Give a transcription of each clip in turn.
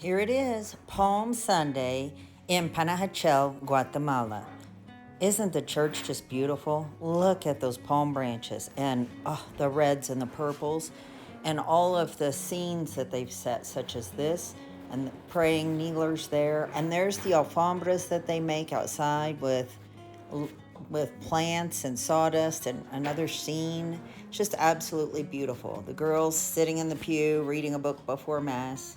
Here it is, Palm Sunday in Panajachel, Guatemala. Isn't the church just beautiful? Look at those palm branches and the reds and the purples and all of the scenes that they've set, such as this, and the praying kneelers there. And there's the alfombras that they make outside with plants and sawdust and another scene. Just absolutely beautiful. The girls sitting in the pew reading a book before Mass,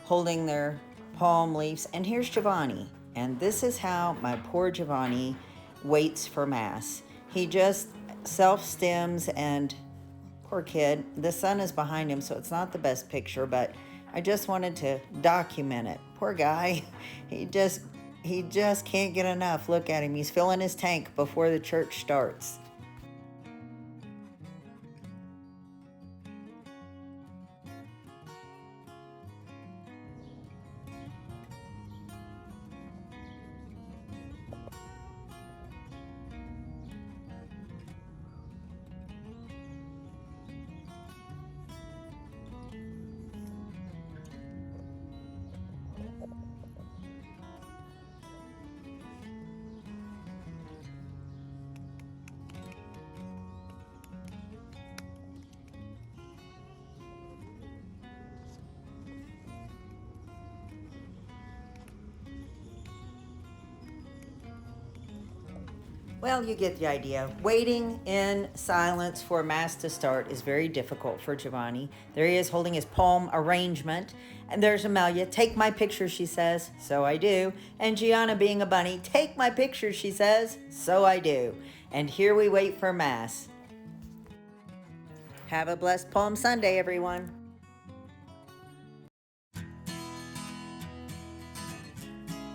holding their palm leaves. And here's Giovanni. And this is how my poor Giovanni waits for Mass. He just self-stims, and poor kid, the sun is behind him, so it's not the best picture, but I just wanted to document it. Poor guy, he just can't get enough. Look at him, he's filling his tank before the church starts. Well, you get the idea. Waiting in silence for Mass to start is very difficult for Giovanni. There he is holding his palm arrangement. And there's Amelia. Take my picture, she says. So I do. And Gianna, being a bunny, take my picture, she says. So I do. And here we wait for Mass. Have a blessed Palm Sunday, everyone.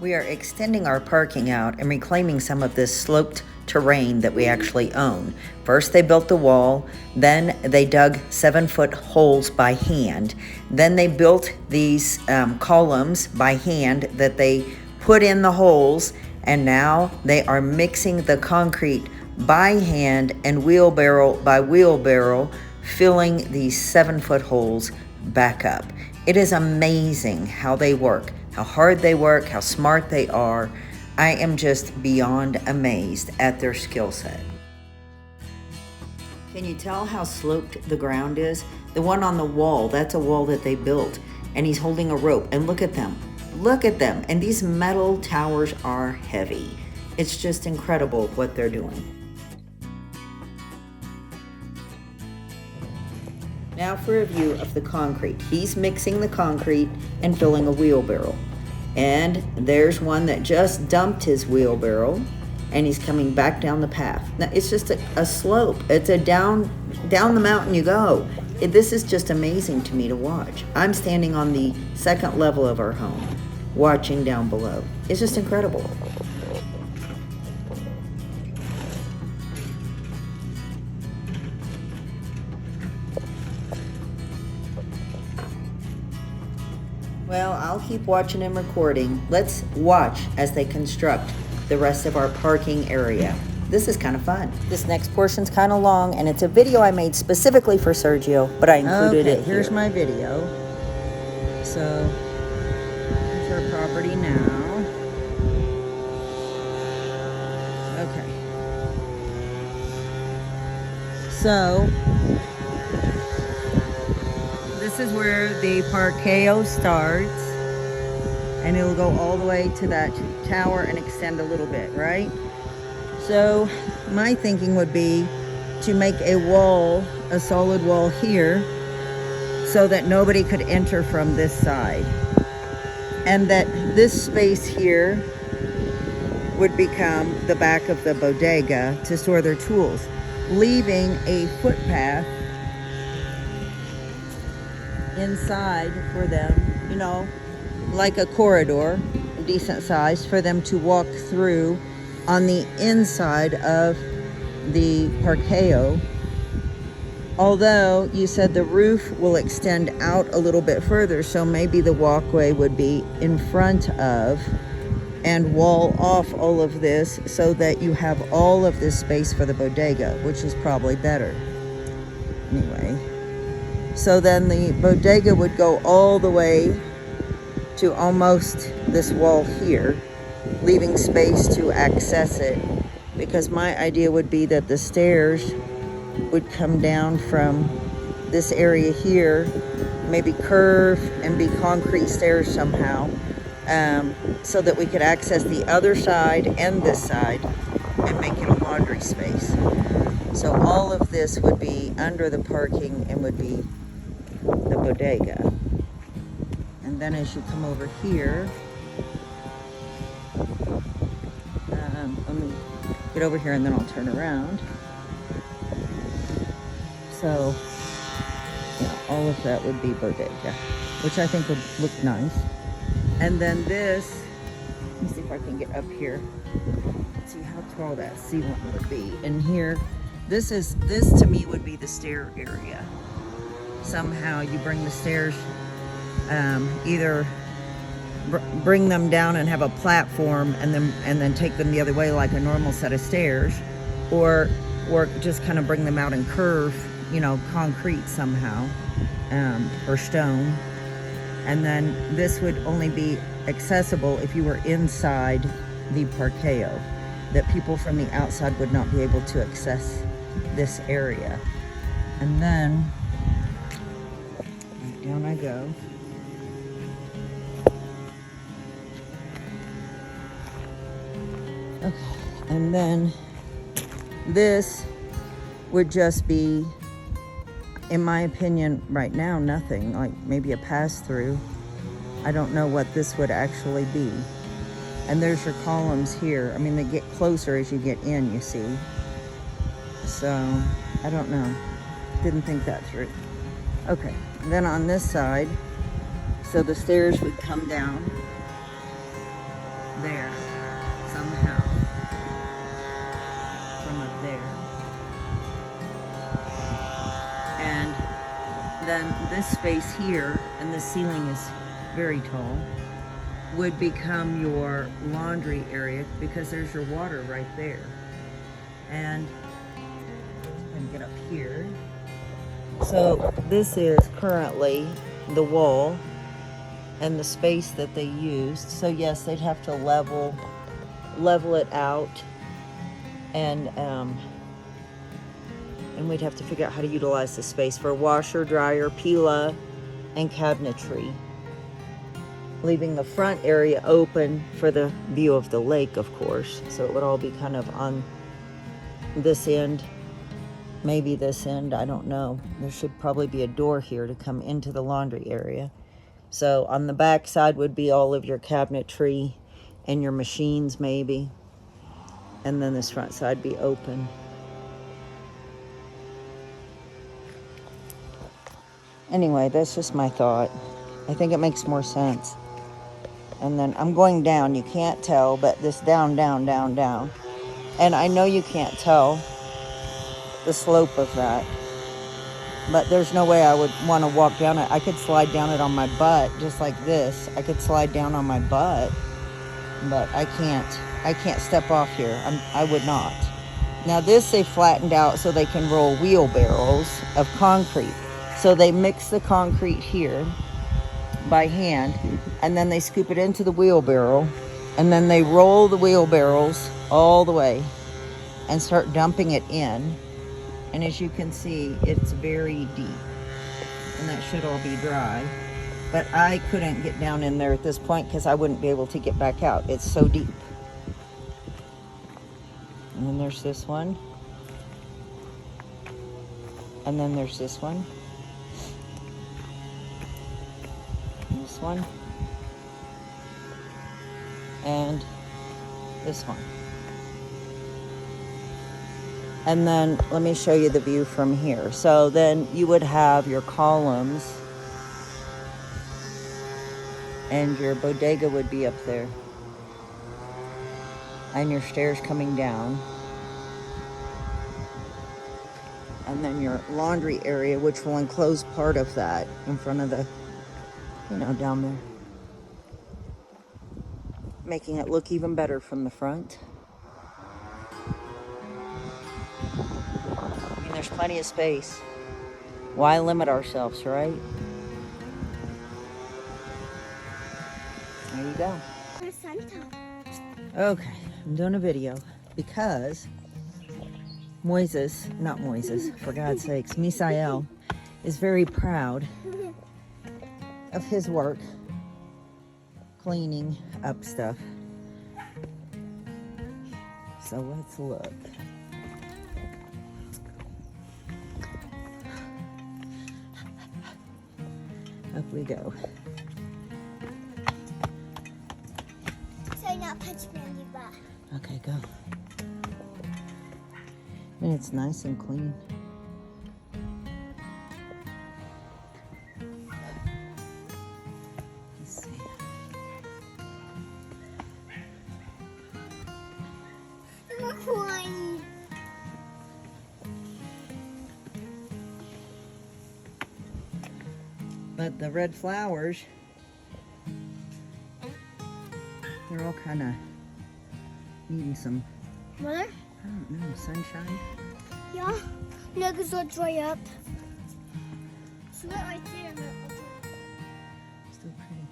We are extending our parking out and reclaiming some of this sloped terrain that we actually own. First they built the wall, then they dug 7-foot holes by hand, then they built these columns by hand that they put in the holes, and now they are mixing the concrete by hand and wheelbarrow by wheelbarrow, filling these 7-foot holes back up. It is amazing how they work, how hard they work, how smart they are. I am just beyond amazed at their skill set. Can you tell how sloped the ground is? The one on the wall, that's a wall that they built, and he's holding a rope, and look at them. Look at them, and these metal towers are heavy. It's just incredible what they're doing. Now for a view of the concrete. He's mixing the concrete and filling a wheelbarrow. And there's one that just dumped his wheelbarrow, and he's coming back down the path. Now it's just a slope. It's a down the mountain you go. This is just amazing to me to watch. I'm standing on the second level of our home, watching down below. It's just incredible. Well, I'll keep watching and recording. Let's watch as they construct the rest of our parking area. This is kind of fun. This next portion's kind of long, and it's a video I made specifically for Sergio, but I included it here. Here's my video. So, here's our property now. Okay. So, this is where the parqueo starts, and it'll go all the way to that tower and extend a little bit, right? So my thinking would be to make a wall, a solid wall here, so that nobody could enter from this side, and that this space here would become the back of the bodega to store their tools, leaving a footpath inside for them, you know, like a corridor, decent size, for them to walk through on the inside of the parqueo. Although you said the roof will extend out a little bit further, so maybe the walkway would be in front of and wall off all of this so that you have all of this space for the bodega, which is probably better. Anyway, so then the bodega would go all the way to almost this wall here, leaving space to access it, because my idea would be that the stairs would come down from this area here, maybe curve and be concrete stairs somehow, so that we could access the other side and this side and make it a laundry space. So all of this would be under the parking and would be the bodega. And then as you come over here, let me get over here and then I'll turn around. So yeah, all of that would be bodega, which I think would look nice. And then this, let me see if I can get up here. See how tall that ceiling would be. And here, this to me would be the stair area. Somehow you bring the stairs, either bring them down and have a platform and then take them the other way like a normal set of stairs, or just kind of bring them out and curve, you know, concrete somehow, or stone. And then this would only be accessible if you were inside the parqueo, that people from the outside would not be able to access this area. And then down I go. Okay, and then this would just be, in my opinion, right now, nothing, like maybe a pass-through. I don't know what this would actually be. And there's your columns here. I mean, they get closer as you get in, you see. So, I don't know. Didn't think that through. Okay, and then on this side, so the stairs would come down there somehow from up there. And then this space here, and the ceiling is very tall, would become your laundry area, because there's your water right there. And get up here. So this is currently the wall and the space that they used. So yes, they'd have to level it out, and we'd have to figure out how to utilize the space for washer, dryer, pila, and cabinetry, leaving the front area open for the view of the lake, of course. So it would all be kind of on this end, maybe this end, I don't know. There should probably be a door here to come into the laundry area. So on the back side would be all of your cabinetry and your machines maybe. And then this front side be open. Anyway, that's just my thought. I think it makes more sense. And then I'm going down, you can't tell, but this down, down, down, down. And I know you can't tell the slope of that, but there's no way I would want to walk down it. I could slide down it on my butt, just like this. I could slide down on my butt, but I can't step off here. I would not. Now this they flattened out so they can roll wheelbarrows of concrete. So they mix the concrete here by hand, and then they scoop it into the wheelbarrow, and then they roll the wheelbarrows all the way and start dumping it in. And as you can see, it's very deep, and that should all be dry. But I couldn't get down in there at this point because I wouldn't be able to get back out. It's so deep. And then there's this one. And then there's this one. And this one. And this one. And then let me show you the view from here. So then you would have your columns, and your bodega would be up there, and your stairs coming down, and then your laundry area, which will enclose part of that in front of the, down there, making it look even better from the front. There's plenty of space. Why limit ourselves, right? There you go. Santa. Okay, I'm doing a video because not Moises, for God's sakes, Misael is very proud of his work cleaning up stuff. So let's look. Up we go. So not punch me on the butt. Okay, go. And it's nice and clean. Let's see. I'm crying. But the red flowers, they're all kind of needing some, Mother? I don't know, sunshine. Yeah. No, because they'll dry up. So that right there. Still pretty.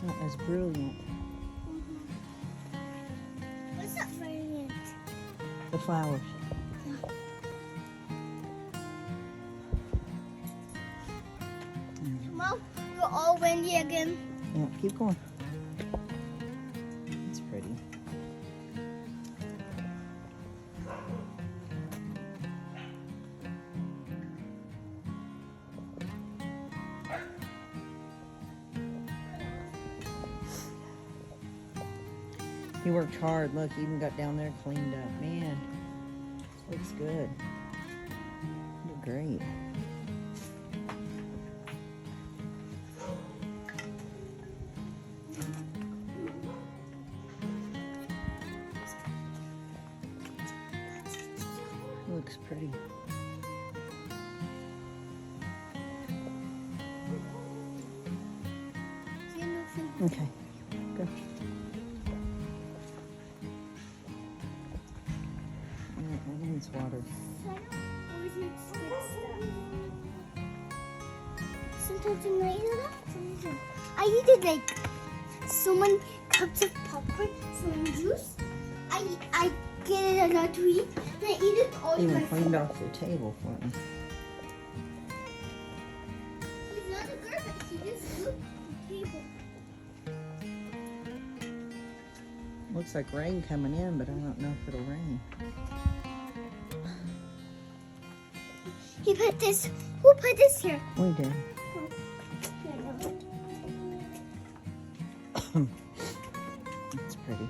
Not as brilliant. What's that variant? The flowers. Mom, we're all windy again. Yeah, keep going. It's pretty. He worked hard. Look, he even got down there cleaned up. Man, looks good. You did great. Looks pretty. Okay, go. It needs water. Sometimes you might do that. Sometimes I eat like so many cups of popcorn, so many juice. I get it a lot to eat, and I eat it all Even my cleaned off the table for me. He's not a girl, but he just looked at the table. Looks like rain coming in, but I don't know if it'll rain. He put this. Who put this here? We did. It's pretty.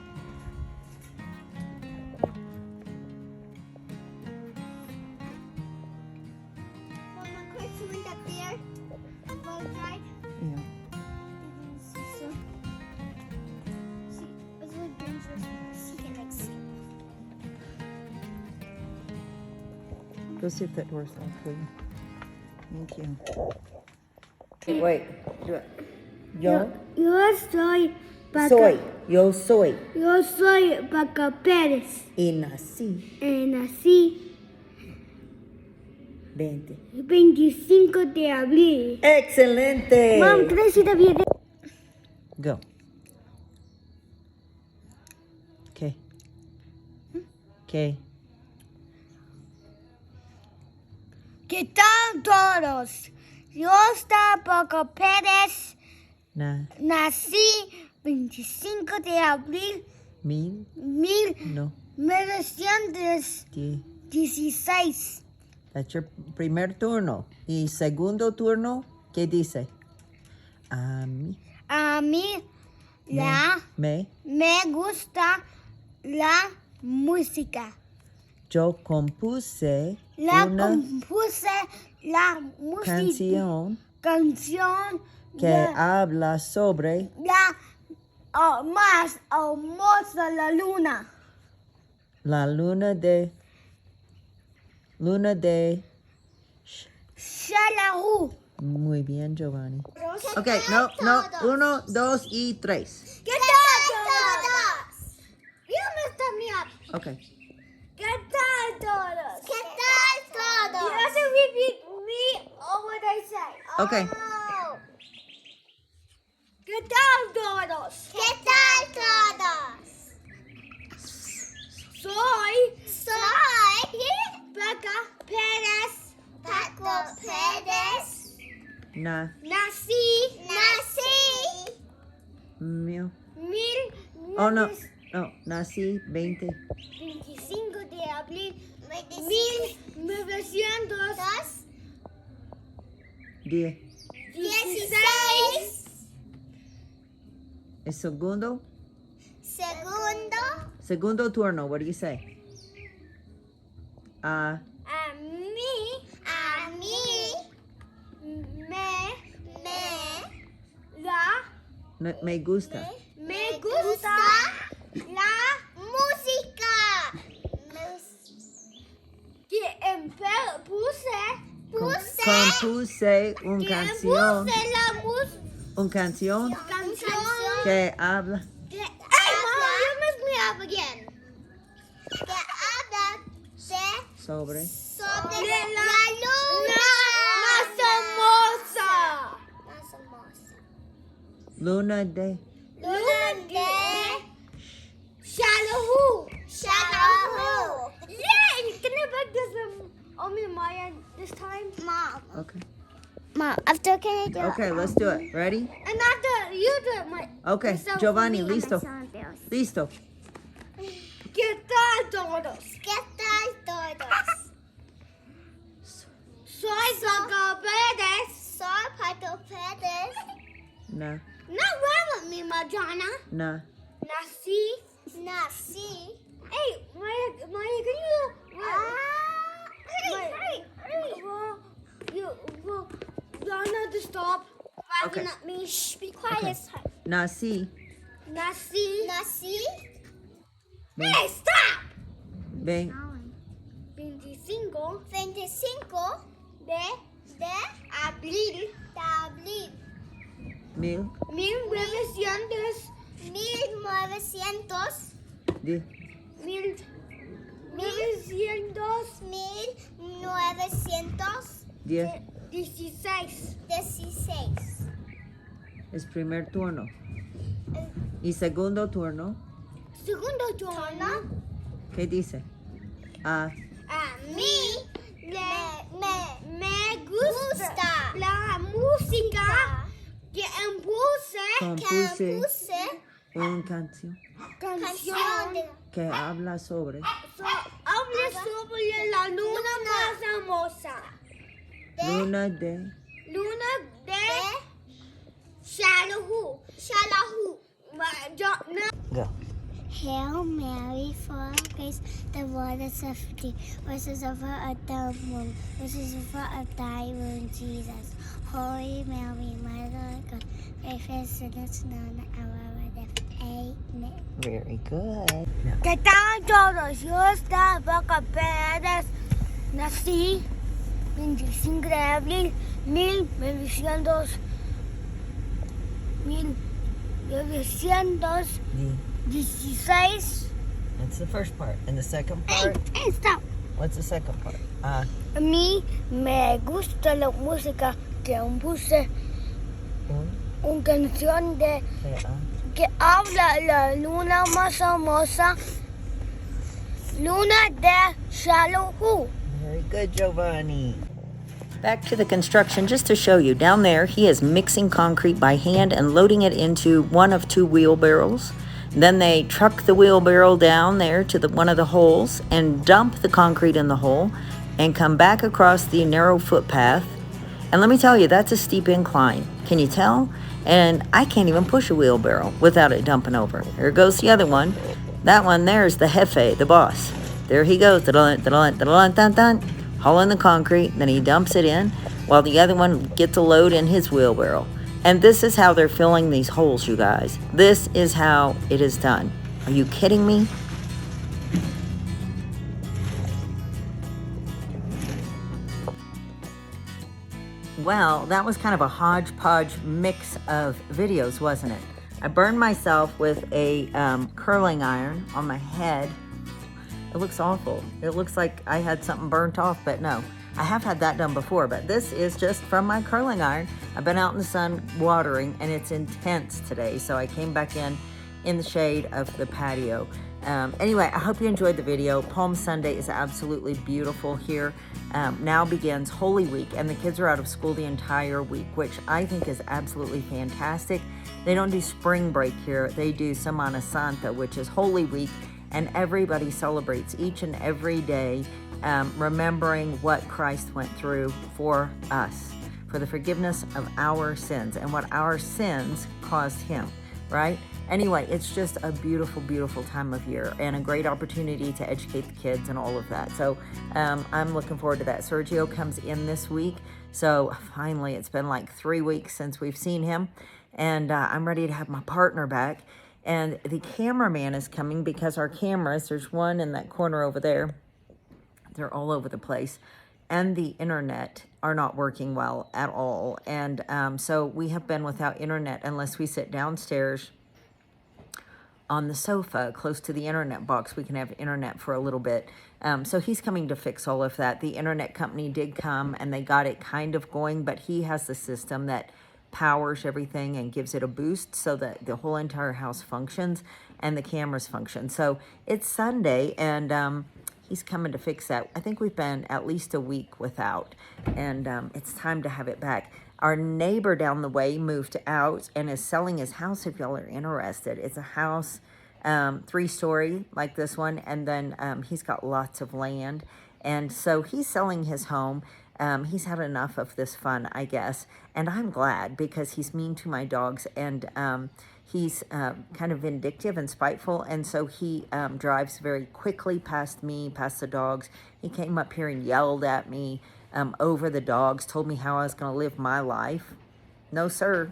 Mama, Chris went up there and boat ride. Yeah. See, it's really dangerous. She can like see. Go see if that door's locked, will you? Thank you. Wait. Do it. Yo soy. Yo soy. Yo soy Paca Pérez. Y nací. Nací 25 de abril. Excelente. Mom, can I see the video? Go. Okay. Okay. ¿Qué tal todos? Yo soy Paca Pérez. Nací 25 de abril Mil. No. 1916. That's your primer turno. Y segundo turno, ¿qué dice? A mí. A mí Me. me gusta la música. Yo compuse Compuse la música. Canción que habla sobre la más hermosa la luna. la luna de Shalahu. Muy bien, Giovanni. Okay, no. 1, 2 y 3. ¿Qué tal todos? You messed me up. Okay. ¿Qué tal todos? ¿Qué tal todos? You have to repeat me or what I say. Okay. Oh. todos? ¿Qué tal todos? Soy Paco Pérez. Paco Pérez. Nací. Mil. Oh, no. Nací 25 de abril 1900. 10. 16. El segundo Segundo. turno. What do you say? A mí. Me gusta. Me gusta la música. Que Compuse una canción. Una canción que habla. Sobre. La luna más hermosa. Luna de. Shallow. Yay! Can I back this on me Maya this time? Mom. Okay. Mom, after can I do it? Okay, let's do it. Ready? And after you do it, my. Okay, Giovanni, listo. Listo. ¿Qué tal todos? Soy Paco Pérez. Na. Not wrong with me, Madonna. Na. Nací. Hey, Maya, can you? Well, Donna, to stop laughing Okay. at me. Shh, be quiet. Okay. Nací. Nací. Ven. Hey, stop! 25 25 de abril. mil. 1900. 10. 10. 16. Es primer turno. Y segundo turno. Segundo turno. ¿Qué dice? A mí me gusta la música que Compuse una canción canción que habla sobre. habla sobre la luna más hermosa. Luna de. Shallow. Go. Hail Mary, full of grace, the Lord is with thee. Blessed art thou of the woman, blessed art thou of thy womb, Jesus. Holy Mary, Mother of God, pray for us sinners now and at the hour of our death. Amen. Very good. ¿Qué tal todos? Yo soy Paco Pérez. Nací 25 de abril 1916. That's the first part. And the second part? Hey, stop. What's the second part? A mí me gusta la música que compuse una canción que habla la luna más hermosa, luna de Shallow. Very good, Giovanni. Back to the construction, just to show you. Down there, he is mixing concrete by hand and loading it into one of two wheelbarrows. Then they truck the wheelbarrow down there to one of the holes and dump the concrete in the hole and come back across the narrow footpath. And let me tell you, that's a steep incline. Can you tell? And I can't even push a wheelbarrow without it dumping over. Here goes the other one. That one there is the jefe, the boss. There he goes, hauling the concrete, then he dumps it in, while the other one gets a load in his wheelbarrow. And this is how they're filling these holes, you guys. This is how it is done. Are you kidding me? Well, that was kind of a hodgepodge mix of videos, wasn't it? I burned myself with a curling iron on my head. It looks awful. It looks like I had something burnt off, but no. I have had that done before, but this is just from my curling iron. I've been out in the sun watering, and it's intense today, so I came back in the shade of the patio. Anyway, I hope you enjoyed the video. Palm Sunday is absolutely beautiful here. Now begins Holy Week, and the kids are out of school the entire week, which I think is absolutely fantastic. They don't do spring break here. They do Semana Santa, which is Holy Week, and everybody celebrates each and every day, remembering what Christ went through for us, for the forgiveness of our sins and what our sins caused him, right? Anyway, it's just a beautiful, beautiful time of year and a great opportunity to educate the kids and all of that. So I'm looking forward to that. Sergio comes in this week. So finally, it's been like 3 weeks since we've seen him. And I'm ready to have my partner back. And the cameraman is coming because our cameras, there's one in that corner over there. They're all over the place. And the internet are not working well at all. And so we have been without internet unless we sit downstairs on the sofa close to the internet box. We can have internet for a little bit. So he's coming to fix all of that. The internet company did come and they got it kind of going, but he has the system that powers everything and gives it a boost so that the whole entire house functions and the cameras function. So it's Sunday, and he's coming to fix that. I think we've been at least a week without, and it's time to have it back. Our neighbor down the way moved out and is selling his house if y'all are interested. It's a house, 3-story like this one, and then he's got lots of land. And so he's selling his home. He's had enough of this fun, I guess. And I'm glad, because he's mean to my dogs, and he's kind of vindictive and spiteful. And so he drives very quickly past me, past the dogs. He came up here and yelled at me over the dogs, told me how I was going to live my life. No, sir.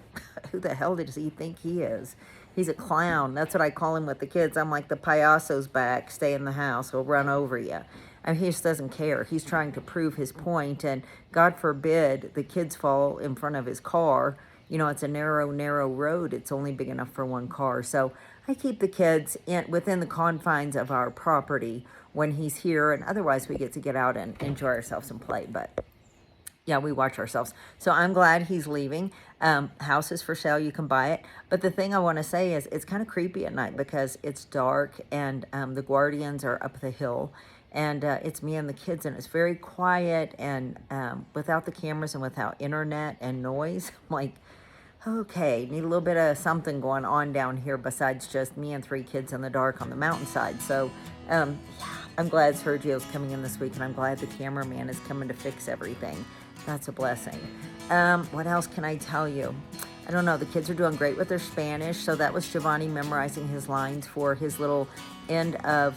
Who the hell does he think he is? He's a clown. That's what I call him with the kids. I'm like, the payaso's back. Stay in the house. He'll run over you. And he just doesn't care. He's trying to prove his point, and God forbid the kids fall in front of his car. You know, it's a narrow, narrow road. It's only big enough for one car. So I keep the kids within the confines of our property when he's here, and otherwise we get out and enjoy ourselves and play. But yeah, we watch ourselves. So I'm glad he's leaving. House is for sale. You can buy it. But the thing I want to say is it's kind of creepy at night because it's dark, and the guardians are up the hill. And it's me and the kids, and it's very quiet, and without the cameras and without internet and noise, I'm like, okay, need a little bit of something going on down here besides just me and 3 kids in the dark on the mountainside. So yeah, I'm glad Sergio's coming in this week, and I'm glad the cameraman is coming to fix everything. That's a blessing. What else can I tell you? I don't know. The kids are doing great with their Spanish. So that was Giovanni memorizing his lines for his little end of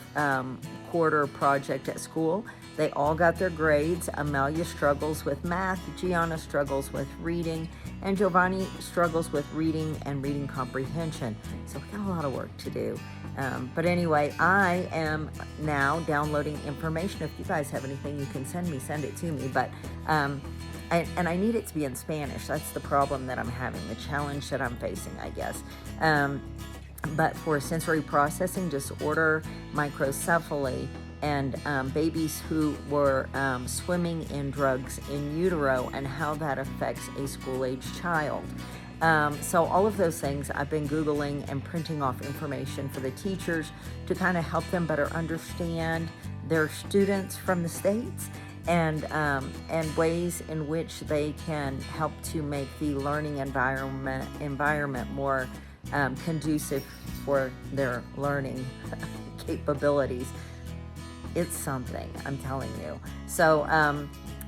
quarter project at school. They all got their grades. Amelia struggles with math. Gianna struggles with reading. And Giovanni struggles with reading and reading comprehension. So we got a lot of work to do. But anyway, I am now downloading information. If you guys have anything you can send it to me. But and I need it to be in Spanish. That's the problem that I'm having, the challenge that I'm facing, I guess. But for sensory processing disorder, microcephaly, and babies who were swimming in drugs in utero, and how that affects a school-age child. So all of those things I've been Googling and printing off information for the teachers to kind of help them better understand their students from the States, and ways in which they can help to make the learning environment more conducive for their learning capabilities. It's something, I'm telling you. So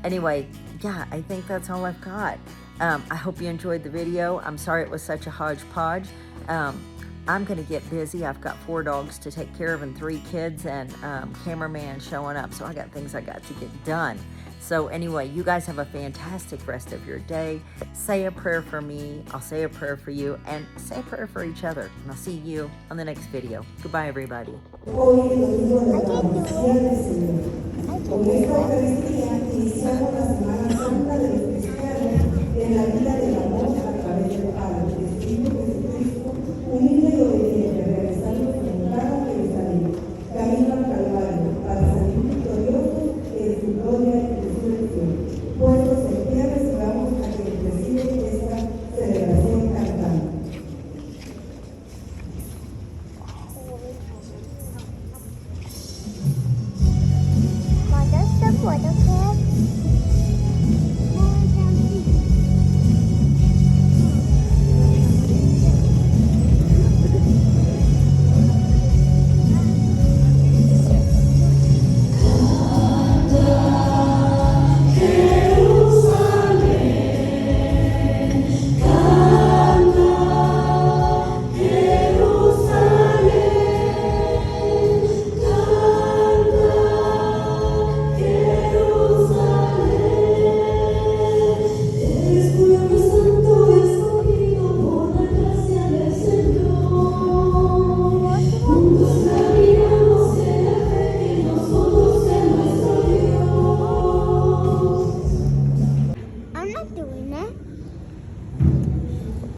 anyway, yeah, I think that's all I've got. I hope you enjoyed the video. I'm sorry it was such a hodgepodge. I'm gonna get busy. I've got 4 dogs to take care of and 3 kids, and cameraman showing up. So I got things I got to get done. So anyway, you guys have a fantastic rest of your day. Say a prayer for me. I'll say a prayer for you, and say a prayer for each other. And I'll see you on the next video. Goodbye, everybody. I can do it.